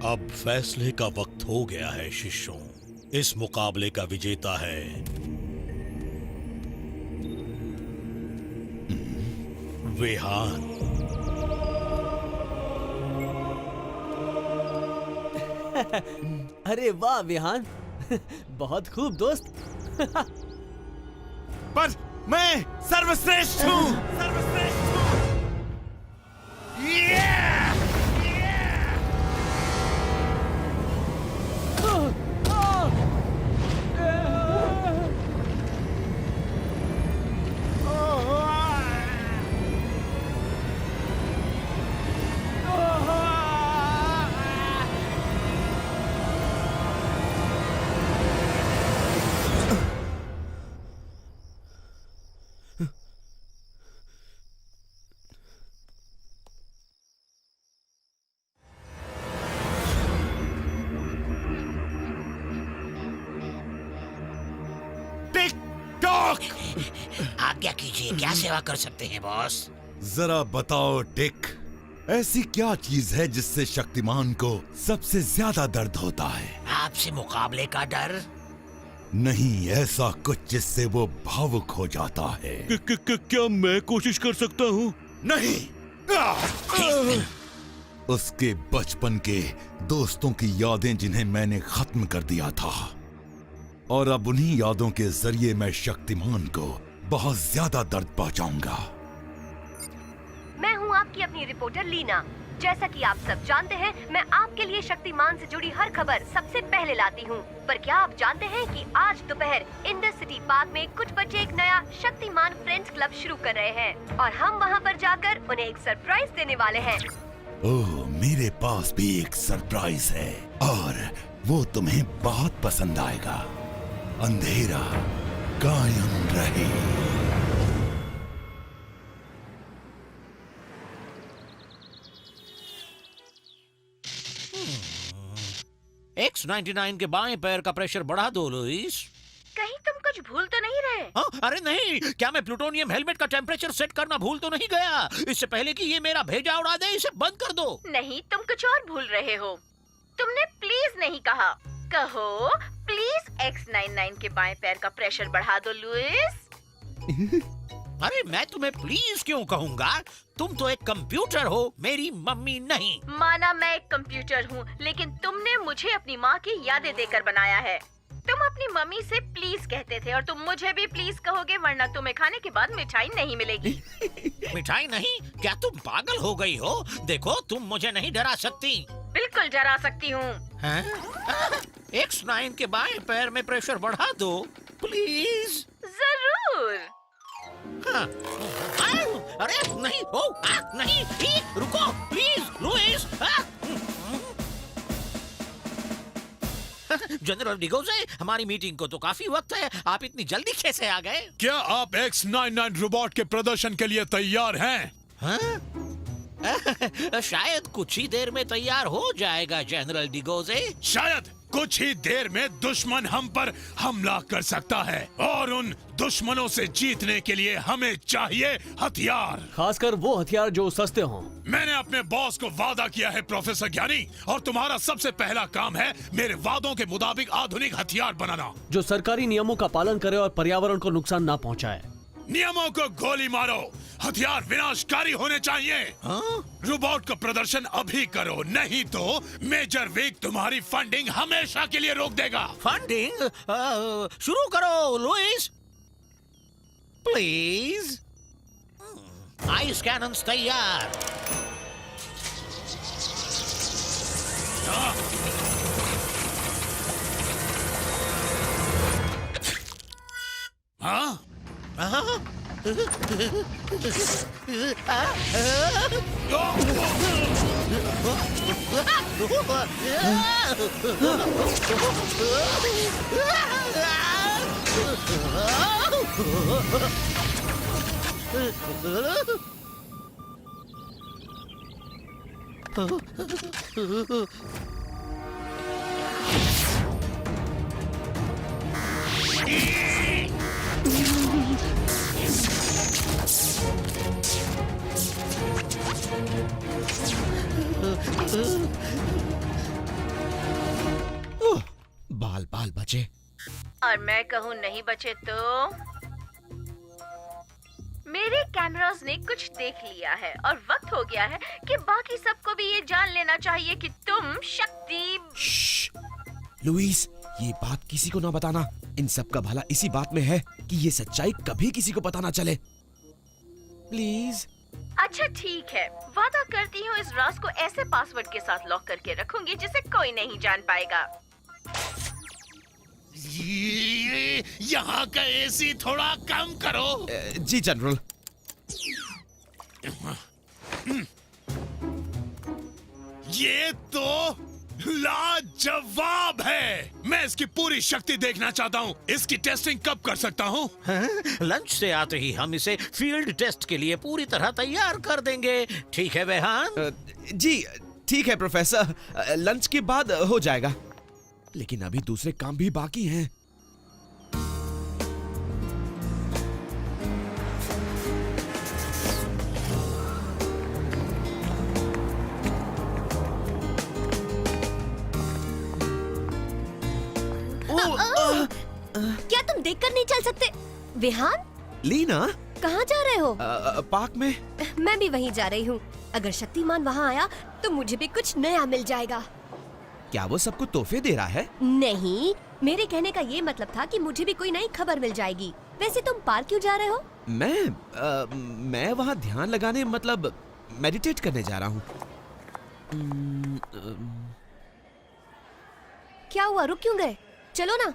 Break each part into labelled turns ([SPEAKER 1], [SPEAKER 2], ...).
[SPEAKER 1] अब फैसले का वक्त हो गया है शिष्यों। इस मुकाबले का विजेता है विहान।
[SPEAKER 2] अरे वाह विहान, बहुत खूब दोस्त।
[SPEAKER 3] पर मैं सर्वश्रेष्ठ हूँ। सर्वश्रेष्ठ हूँ।
[SPEAKER 4] आज्ञा कीजिए, क्या सेवा कर सकते हैं बॉस?
[SPEAKER 3] जरा बताओ डिक, ऐसी क्या चीज है जिससे शक्तिमान को सबसे ज्यादा दर्द होता है?
[SPEAKER 4] आपसे मुकाबले का डर?
[SPEAKER 3] नहीं, ऐसा कुछ जिससे वो भावुक हो जाता है।
[SPEAKER 1] क्या मैं कोशिश कर सकता हूँ?
[SPEAKER 3] नहीं। उसके बचपन के दोस्तों की यादें जिन्हें मैंने खत्म कर दिया था, और अब उन्हीं यादों के जरिए मैं शक्तिमान को बहुत ज्यादा दर्द पहुंचाऊंगा।
[SPEAKER 5] मैं हूं आपकी अपनी रिपोर्टर लीना। जैसा कि आप सब जानते हैं, मैं आपके लिए शक्तिमान से जुड़ी हर खबर सबसे पहले लाती हूं। पर क्या आप जानते हैं कि आज दोपहर इंडस सिटी पार्क में कुछ बच्चे एक नया शक्तिमान फ्रेंड्स क्लब शुरू कर रहे हैं और हम वहां पर जाकर उन्हें एक सरप्राइज देने वाले हैं।
[SPEAKER 3] ओह, मेरे पास भी एक सरप्राइज है और वो तुम्हें बहुत पसंद आएगा। अंधेरा कायम रहे।
[SPEAKER 4] X99 के बाएं पैर का प्रेशर बढ़ा दो लुइस।
[SPEAKER 5] कहीं तुम कुछ भूल तो नहीं रहे?
[SPEAKER 4] हाँ? अरे नहीं, क्या मैं प्लूटोनियम हेलमेट का टेम्परेचर सेट करना भूल तो नहीं गया? इससे पहले कि ये मेरा भेजा उड़ा दे, इसे बंद कर दो।
[SPEAKER 5] नहीं, तुम कुछ और भूल रहे हो। तुमने प्लीज नहीं कहा। कहो प्लीज X99 के बाएं पैर का प्रेशर बढ़ा दो लुइस।
[SPEAKER 4] अरे मैं तुम्हें प्लीज क्यों कहूँगा? तुम तो एक कंप्यूटर हो, मेरी मम्मी नहीं।
[SPEAKER 5] माना मैं एक कंप्यूटर हूँ, लेकिन तुमने मुझे अपनी माँ की यादें देकर बनाया है। तुम अपनी मम्मी से प्लीज कहते थे और तुम मुझे भी प्लीज कहोगे, वरना तुम्हें खाने के बाद मिठाई नहीं मिलेगी।
[SPEAKER 4] मिठाई नहीं? क्या तुम पागल हो गई हो? देखो, तुम मुझे नहीं डरा सकती।
[SPEAKER 5] बिल्कुल डरा सकती हूँ।
[SPEAKER 4] X9 के बाएं पैर में प्रेशर बढ़ा दो प्लीज।
[SPEAKER 5] जरूर।
[SPEAKER 4] हाँ। अरे नहीं, नहीं, रुको प्लीज लुइस। जनरल डिगोजे, हमारी मीटिंग को तो काफी वक्त है, आप इतनी जल्दी कैसे आ गए?
[SPEAKER 6] क्या आप X99 रोबोट के प्रदर्शन के लिए तैयार हैं?
[SPEAKER 4] हाँ? शायद कुछ ही देर में तैयार हो जाएगा जनरल डिगोजे।
[SPEAKER 3] शायद कुछ ही देर में दुश्मन हम पर हमला कर सकता है और उन दुश्मनों से जीतने के लिए हमें चाहिए हथियार।
[SPEAKER 2] खासकर वो हथियार जो सस्ते हों।
[SPEAKER 3] मैंने अपने बॉस को वादा किया है प्रोफेसर ज्ञानी, और तुम्हारा सबसे पहला काम है मेरे वादों के मुताबिक आधुनिक हथियार बनाना
[SPEAKER 2] जो सरकारी नियमों का पालन करे और पर्यावरण को नुकसान ना पहुंचाए।
[SPEAKER 3] नियमों को गोली मारो, हथियार विनाशकारी होने चाहिए। रोबोट का प्रदर्शन अभी करो, नहीं तो मेजर विग तुम्हारी फंडिंग हमेशा के लिए रोक देगा।
[SPEAKER 4] फंडिंग शुरू करो लुइस, प्लीज। आइस कैनन्स तैयार।
[SPEAKER 3] हाँ?
[SPEAKER 6] बाल बाल बचे।
[SPEAKER 5] और मैं कहूँ नहीं बचे तो मेरे कैमरास ने कुछ देख लिया है और वक्त हो गया है कि बाकी सबको भी ये जान लेना चाहिए कि तुम शक्ति।
[SPEAKER 6] लुइस, ये बात किसी को ना बताना। इन सब का भला इसी बात में है कि ये सच्चाई कभी किसी को पता ना चले। प्लीज।
[SPEAKER 5] अच्छा ठीक है, वादा करती हूँ इस राज को ऐसे पासवर्ड के साथ लॉक करके रखूंगी जिसे कोई नहीं जान पाएगा।
[SPEAKER 3] यहाँ का एसी थोड़ा कम करो।
[SPEAKER 6] जी जनरल।
[SPEAKER 3] ये तो लाजवाब है। मैं इसकी पूरी शक्ति देखना चाहता हूँ। इसकी टेस्टिंग कब कर सकता हूँ?
[SPEAKER 4] लंच से आते ही हम इसे फील्ड टेस्ट के लिए पूरी तरह तैयार कर देंगे। ठीक है बेहान?
[SPEAKER 6] जी ठीक है प्रोफेसर, लंच के बाद हो जाएगा। लेकिन अभी दूसरे काम भी बाकी हैं।
[SPEAKER 5] क्या तुम देखकर नहीं चल सकते? विहान,
[SPEAKER 6] लीना,
[SPEAKER 5] कहाँ जा रहे हो?
[SPEAKER 6] पार्क में।
[SPEAKER 5] मैं भी वहीं जा रही हूँ। अगर शक्तिमान वहाँ आया तो मुझे भी कुछ नया मिल जाएगा।
[SPEAKER 6] क्या वो सबको तोहफे दे रहा है?
[SPEAKER 5] नहीं, मेरे कहने का ये मतलब था कि मुझे भी कोई नई खबर मिल जाएगी। वैसे तुम पार्क क्यों जा रहे हो?
[SPEAKER 6] मैं वहाँ ध्यान लगाने, मतलब मेडिटेट करने जा रहा हूँ।
[SPEAKER 5] क्या हुआ, रुक क्यों गए? चलो ना।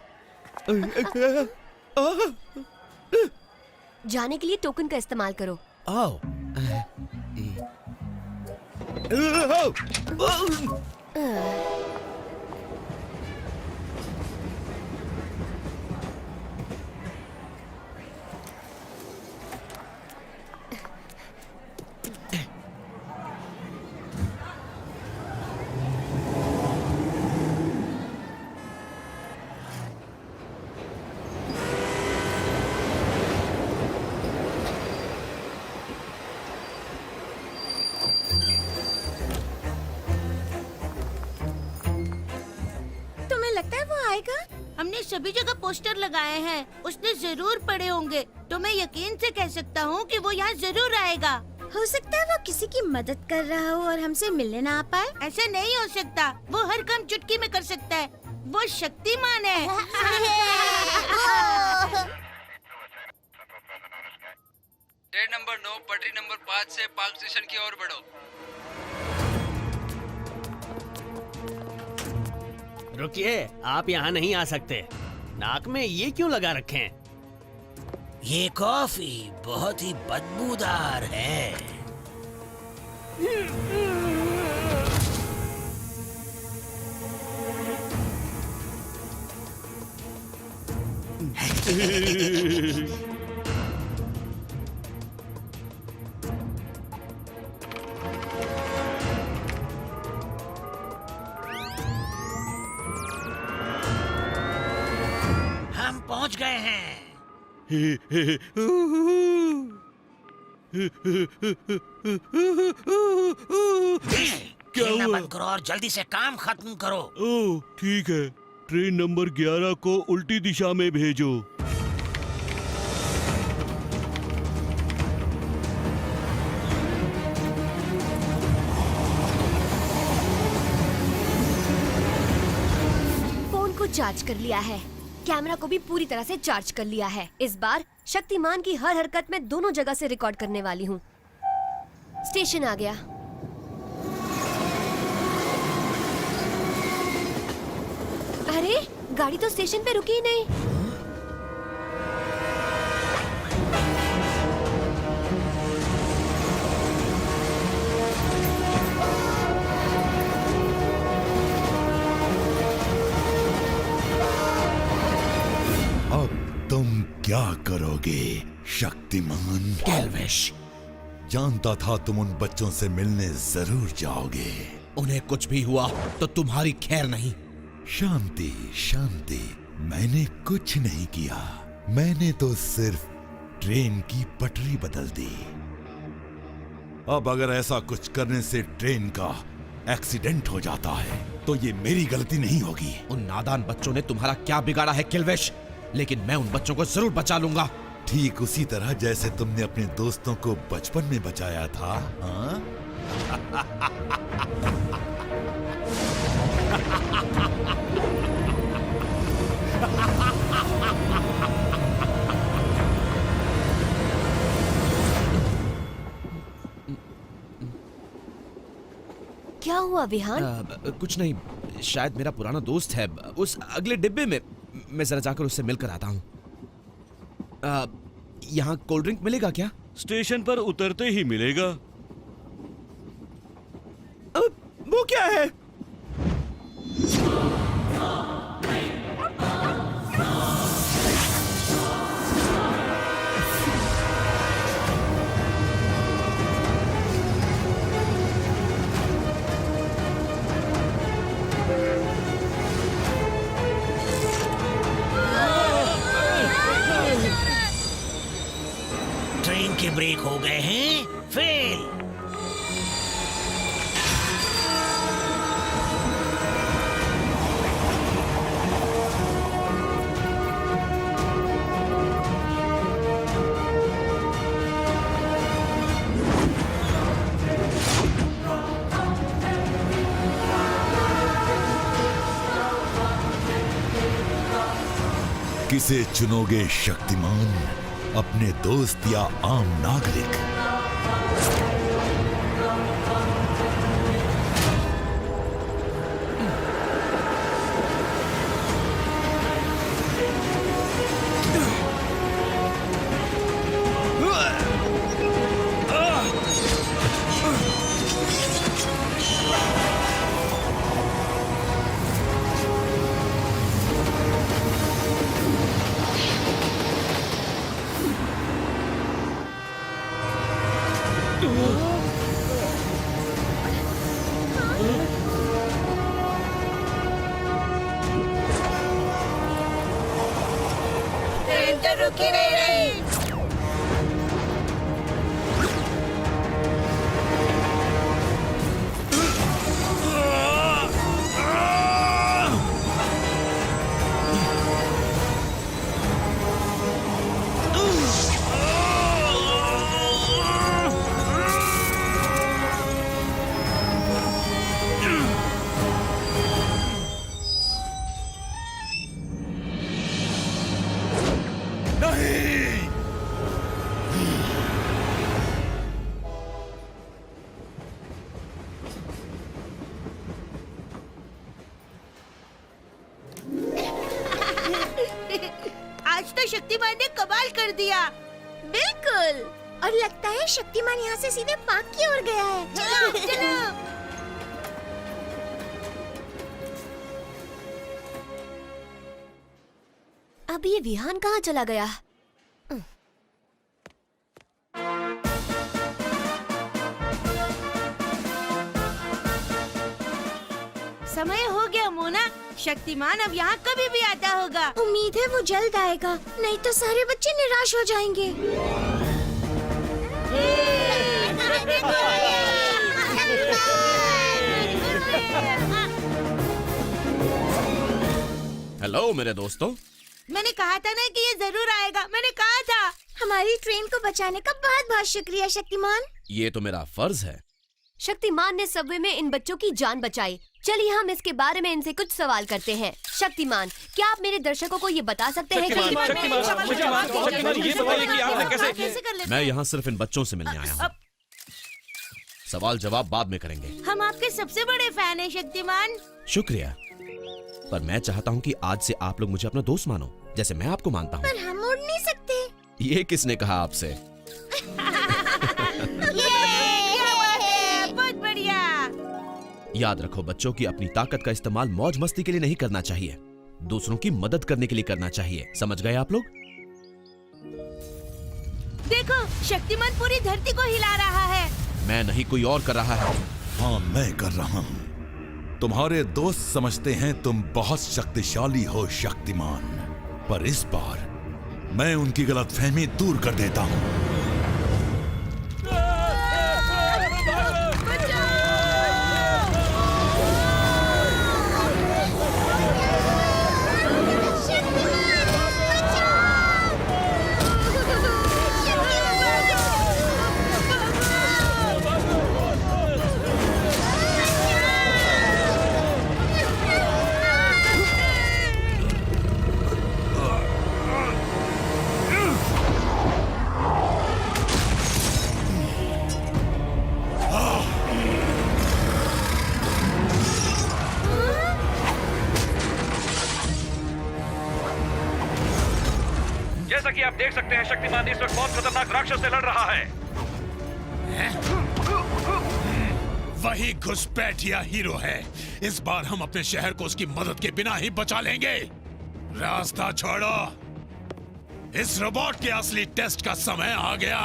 [SPEAKER 5] जाने के लिए टोकन का इस्तेमाल करो।
[SPEAKER 6] आओ।
[SPEAKER 7] लगता है वो आएगा? हमने सभी जगह पोस्टर लगाए हैं, उसने जरूर पढ़े होंगे। तो मैं यकीन से कह सकता हूँ कि वो यहाँ जरूर आएगा।
[SPEAKER 8] हो सकता है वो किसी की मदद कर रहा हो और हमसे मिलने ना आ पाए।
[SPEAKER 7] ऐसा नहीं हो सकता, वो हर काम चुटकी में कर सकता है। वो शक्तिमान है।
[SPEAKER 9] ट्रेन नंबर 9 पटरी नंबर 5 से पार्क स्टेशन की ओर बढ़ो।
[SPEAKER 2] रुकिए, आप यहाँ नहीं आ सकते। नाक में ये क्यों लगा रखे हैं?
[SPEAKER 4] ये कॉफी बहुत ही बदबूदार है। पहुंच गए हैं।
[SPEAKER 10] क्या
[SPEAKER 4] खेलना
[SPEAKER 10] हुआ?
[SPEAKER 4] बंद करो और जल्दी से काम खत्म करो।
[SPEAKER 10] ओह ठीक है, ट्रेन नंबर 11 को उल्टी दिशा में भेजो।
[SPEAKER 5] फोन को चार्ज कर लिया है, कैमरा को भी पूरी तरह से चार्ज कर लिया है। इस बार शक्तिमान की हर हरकत में दोनों जगह से रिकॉर्ड करने वाली हूँ। स्टेशन आ गया। अरे गाड़ी तो स्टेशन पे रुकी ही नहीं।
[SPEAKER 3] अब तुम क्या करोगे शक्तिमान?
[SPEAKER 6] कैल्विश,
[SPEAKER 3] जानता था तुम उन बच्चों से मिलने जरूर जाओगे।
[SPEAKER 6] उन्हें कुछ भी हुआ तो तुम्हारी खैर नहीं।
[SPEAKER 3] शांति शांति, मैंने कुछ नहीं किया। मैंने तो सिर्फ ट्रेन की पटरी बदल दी। अब अगर ऐसा कुछ करने से ट्रेन का एक्सीडेंट हो जाता है तो ये मेरी गलती नहीं होगी।
[SPEAKER 6] उन नादान बच्चों ने तुम्हारा क्या बिगाड़ा है कैल्विश? लेकिन मैं उन बच्चों को जरूर बचा लूंगा।
[SPEAKER 3] ठीक उसी तरह जैसे तुमने अपने दोस्तों को बचपन में बचाया था। हाँ?
[SPEAKER 5] क्या हुआ विहान?
[SPEAKER 6] कुछ नहीं, शायद मेरा पुराना दोस्त है उस अगले डिब्बे में। मैं जरा जाकर उससे मिलकर आता हूँ। यहाँ कोल्ड ड्रिंक मिलेगा क्या?
[SPEAKER 10] स्टेशन पर उतरते ही मिलेगा।
[SPEAKER 6] वो क्या है?
[SPEAKER 4] ट्रेन के ब्रेक हो गए हैं, फेल।
[SPEAKER 3] किसे चुनोगे शक्तिमान, अपने दोस्त या आम नागरिक?
[SPEAKER 7] ट्रेन तो रुकी नहीं रही। आज तो शक्तिमान ने कमाल कर दिया।
[SPEAKER 8] बिल्कुल, और लगता है शक्तिमान यहाँ से सीधे पार्क की ओर गया है।
[SPEAKER 7] चलो चलो।
[SPEAKER 5] अब ये विहान कहाँ चला गया?
[SPEAKER 7] समय हो गया मोना, शक्तिमान अब यहाँ कभी भी आता होगा।
[SPEAKER 8] उम्मीद है वो जल्द आएगा, नहीं तो सारे बच्चे निराश हो जाएंगे।
[SPEAKER 6] हेलो मेरे दोस्तों।
[SPEAKER 7] मैंने कहा था ना कि ये जरूर आएगा, मैंने कहा था।
[SPEAKER 8] हमारी ट्रेन को बचाने का बहुत बहुत शुक्रिया शक्तिमान।
[SPEAKER 6] ये तो मेरा फर्ज है।
[SPEAKER 5] शक्तिमान ने सबवे में इन बच्चों की जान बचाई। चलिए हम इसके बारे में इनसे कुछ सवाल करते हैं। शक्तिमान, क्या आप मेरे दर्शकों को ये बता सकते हैं कि
[SPEAKER 6] मैं यहाँ सिर्फ इन बच्चों से मिलने आया हूँ। सवाल जवाब बाद में करेंगे।
[SPEAKER 7] हम आपके सबसे बड़े फैन हैं शक्तिमान।
[SPEAKER 6] शुक्रिया, पर मैं चाहता हूँ कि आज से आप लोग मुझे अपना दोस्त मानो, जैसे मैं आपको मानता हूँ।
[SPEAKER 8] पर हम उड़ नहीं सकते।
[SPEAKER 6] ये किसने कहा आपसे?
[SPEAKER 7] बहुत बढ़िया।
[SPEAKER 6] याद रखो बच्चों की अपनी ताकत का इस्तेमाल मौज मस्ती के लिए नहीं करना चाहिए, दूसरों की मदद करने के लिए करना चाहिए। समझ गए आप लोग?
[SPEAKER 7] देखो, शक्तिमान पूरी धरती को हिला रहा है।
[SPEAKER 6] मैं नहीं, कोई और कर रहा है।
[SPEAKER 3] हाँ, मैं कर रहा हूँ। तुम्हारे दोस्त समझते हैं तुम बहुत शक्तिशाली हो शक्तिमान, पर इस बार मैं उनकी गलतफहमी दूर कर देता हूँ।
[SPEAKER 11] जैसा कि आप देख सकते हैं, शक्तिमान इस वक्त बहुत खतरनाक राक्षस से लड़ रहा है।
[SPEAKER 1] वही घुसपैठिया हीरो है। इस बार हम अपने शहर को उसकी मदद के बिना ही बचा लेंगे। रास्ता छोड़ो, इस रोबोट के असली टेस्ट का समय आ गया।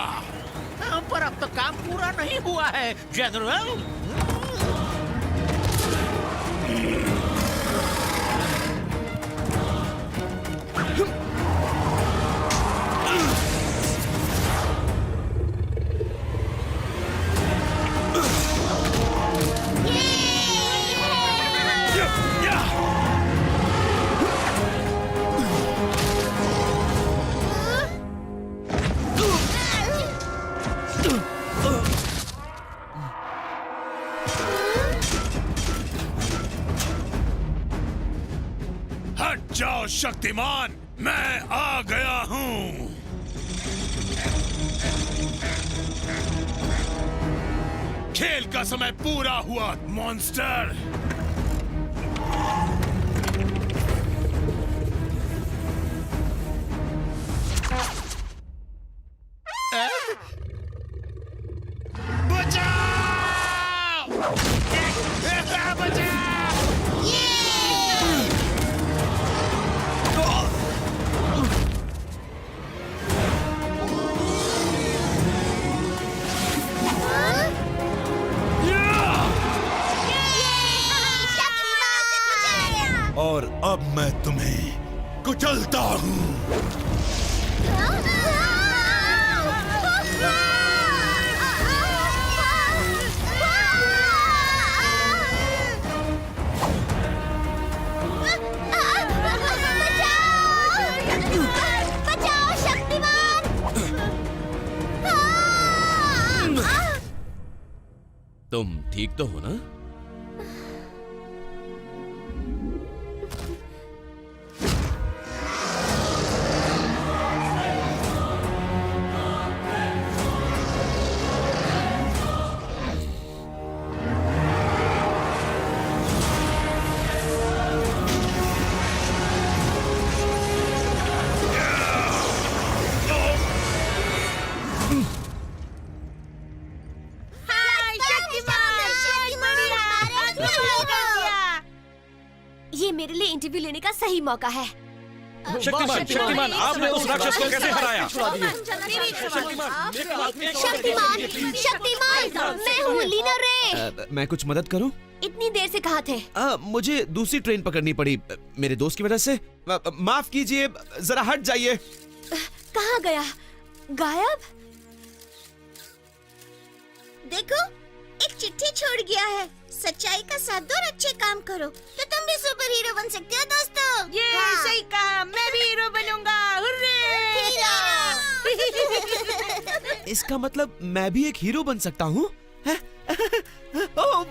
[SPEAKER 4] पर अब तक काम पूरा नहीं हुआ है जनरल।
[SPEAKER 1] हट जाओ शक्तिमान, मैं आ गया हूँ। खेल का समय पूरा हुआ मॉन्स्टर। और अब मैं तुम्हें कुचलता हूँ।
[SPEAKER 8] बचाओ शक्तिमान।
[SPEAKER 6] तुम ठीक तो हो ना?
[SPEAKER 5] ये मेरे लिए इंटरव्यू लेने का सही मौका है।
[SPEAKER 11] शक्तिमान, आपने उस राक्षस को कैसे हराया?
[SPEAKER 8] शक्तिमान, मैं हूँ लीना रे।
[SPEAKER 6] मैं कुछ मदद करूं?
[SPEAKER 5] इतनी देर से कहाँ थे?
[SPEAKER 6] मुझे दूसरी ट्रेन पकड़नी पड़ी मेरे दोस्त की वजह से। माफ कीजिए, जरा हट जाइए।
[SPEAKER 5] कहाँ गया? गायब?
[SPEAKER 8] देखो, एक चिट्ठी छोड़ गया है। सच्चाई का साथ दो और अच्छे काम करो तो तुम भी सुपर हीरो बन सकते हो दोस्तों।
[SPEAKER 7] ये सही कहा, मैं भी हीरो बनूंगा। हुर्रे!
[SPEAKER 6] इसका मतलब मैं भी एक हीरो बन सकता हूँ? ओह